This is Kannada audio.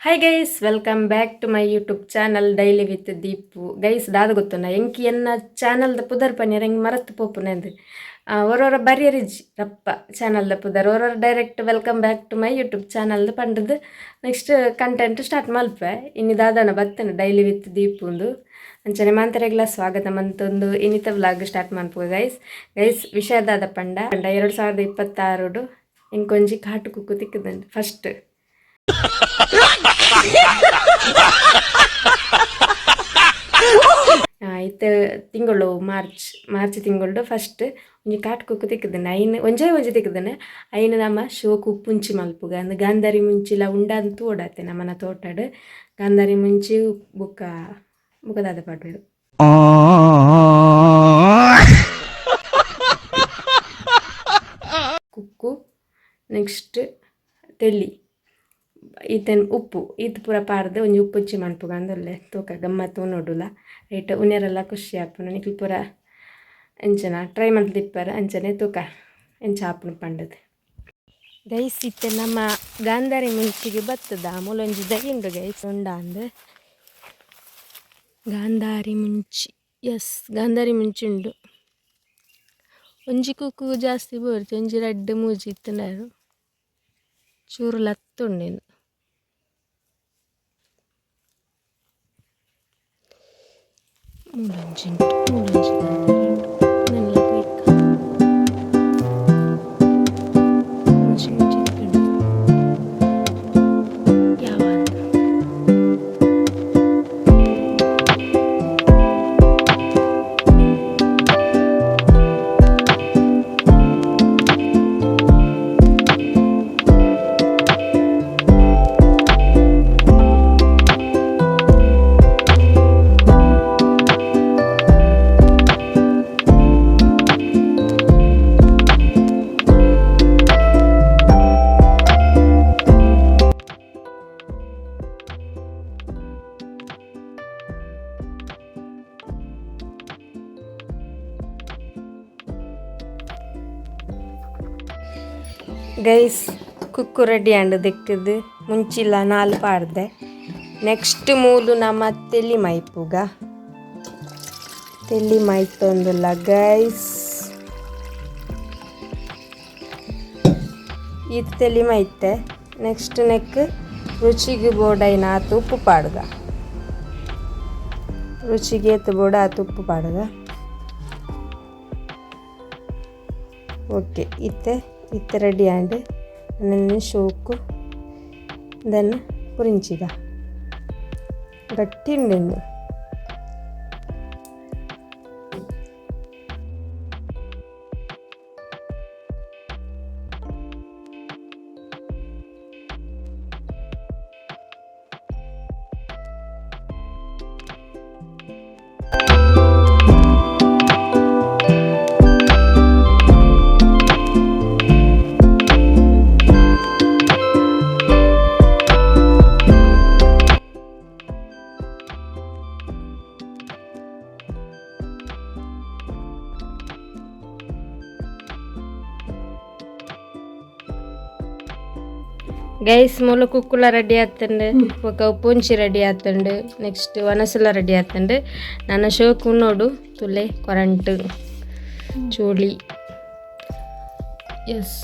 Hi guys, welcome back to my YouTube channel daily with Deepu. Guys ದಾದ ಗೊತ್ತುಂಡ ಎಂಕಿ ಎನ್ನ ಚಾನಲ್ದ ಪುದರ್ ಪನ್ಯರ ಹೆಂಗೆ ಮರತ್ತು ಪೋಪುನಂದು ಒರೊರ ಬರಿಯರಿಜ್ ರಪ್ಪ ಚಾನಲ್ದ ಪುದರ್ ಒರೊರ direct welcome back to my YouTube ಚಾನಲ್ದು ಪಂಡದು ನೆಕ್ಸ್ಟ್ ಕಂಟೆಂಟ್ ಸ್ಟಾರ್ಟ್ ಮಲ್ಪೆ ಇನ್ನು ದಾದನ ಬತ್ತೇನೆ ಡೈಲಿ ವಿತ್ ದೀಪುಂದು ಅಂಚನೆ ಮಾಂತರೆಗ್ಲ ಸ್ವಾಗತ ಮಂತೊಂದು ಇನ್ನಿತ ವ್ಲಾಗ್ ಸ್ಟಾರ್ಟ್ ಮನ್ಪುಗ ಗೈಸ್ ವಿಷಯದಾದ ಪಂಡ 2026 ಇಂಕೊಂಜಿ ಕಾಟು ಕುಕ್ಕು ತಿಕ್ಕದಂಡು ಫಸ್ಟ್ ಆಯ್ತು ತಿಂಗಳು ಮಾರ್ಚ್ ತಿಂಗಳು ಫಸ್ಟ್ ಒಂಜಿ ಕಾಟು ಕುಕ್ಕು ತಿಕ್ಕದನೆ ಒಂಜಿ ತಿಕ್ಕದನೆ ಐನು ನಮ್ಮ ಶೋಕು ಉಪ್ಪುಂಚಿ ಮಲ್ಪುಗ ಅಂದ್ ಗಾಂಧಾರಿ ಮುಂಚಿಲ ಉಂಡಂತೂ ಓಡಾತೆ ನಮ್ಮನ ತೋಟಡ್ ಗಾಂಧಾರಿ ಮುಂಚಿ ಬುಕ್ಕದಾದ ಪಾಡ್ಬೇರು ಕುಕ್ಕು ನೆಕ್ಸ್ಟ್ ತೆಲ್ಲಿ ಈತನ ಉಪ್ಪು ಈತ ಪೂರ ಪಾರ್ದು ಒಂಜಿ ಉಪ್ಪುಚ್ಚಿ ಮನ್ಪುಗ ಅಂದೊಲ್ಲೆ ತೂಕ ಗಮ್ಮತ್ತು ನೋಡುಲ ರೈಟ್ ಉನ್ನೆರೆಲ್ಲ ಖುಷಿ ಆಪುನ ನಿಕ್ಲು ಪೂರ ಎಂಚನ ಟ್ರೈ ಮಂತ್ ತಿಪ್ಪರ ಅಂಚನೆ ತೂಕ ಎಂಚ ಆಪುನ ಪಂಡದು ಗೈಸ್ ಇತ್ತೆ ನಮ್ಮ ಗಾಂಧಾರಿ ಮುಂಚಿಗೆ ಬತ್ತದ ಮೂಲೊಂಜಿ ದೈಂಡು ಗೈಸ್ ಉಂಡ ಅಂದು ಗಾಂಧಾರಿ ಮುಂಚಿ ಗಾಂಧಾರಿ ಮುಂಚಿ ಉಂಡು ಒಂಜಿ ಕುಕ್ಕು ಜಾಸ್ತಿ ಬೋರ್ತು ಒಂಜಿ ರೆಡ್ ಮೂಜಿ ಇತ್ತುಂಡಾರು ಚೂರು ಲತ್ತುಂಡೇನು ಮೂಲೊಂಜಿ ಗೈಸ್ ಕುಕ್ಕು ರೆಡಿ ಅಂಡು ದಿಕ್ಕದು ಮುಂಚಿಲ್ಲ 4 ಪಾಡ್ದೆ ನೆಕ್ಸ್ಟ್ ಮೂಲು ನಮ್ಮ ತೆಲಿ ಮೈಪುಗ ತೆಲಿ ಮೈತೊಂದುಲ್ಲ ಗೈಸ್ ಇದು ತೆಲಿ ಮೈತೆ ನೆಕ್ಸ್ಟ್ ನೆಕ್ ರುಚಿಗೆ ಬೋಡೈನ ಆತು ಉಪ್ಪು ಪಾಡ್ಗ ರುಚಿಗೆ ಎತ್ತು ಬೋಡ ಆತು ಉಪ್ಪು ಪಾಡ್ಗ ಓಕೆ ಇತ್ತೆ ರೆಡಿ ಆಂಡ್ ನನ್ನ ಶೋಕು ದೆನ್ ಪುರಿಂಚಿಗ ಗಟ್ಟಿ ಉಂಡು ಗೈಸ್ ಮೂಲ ಕುಕ್ಕುಲ ರೆಡಿ ಆತಂಡು ఒక ಉಪ್ಪುಂಚಿ ರೆಡಿ ಆತಂಡು ನೆಕ್ಸ್ಟ್ ವನಸುಲ ರೆಡಿ ಆತಂಡು ನನ್ನ ಶೋಕು ನೋಡು ತುಲೆ ಕೊರಂಟು ಚೂಳಿ ಎಸ್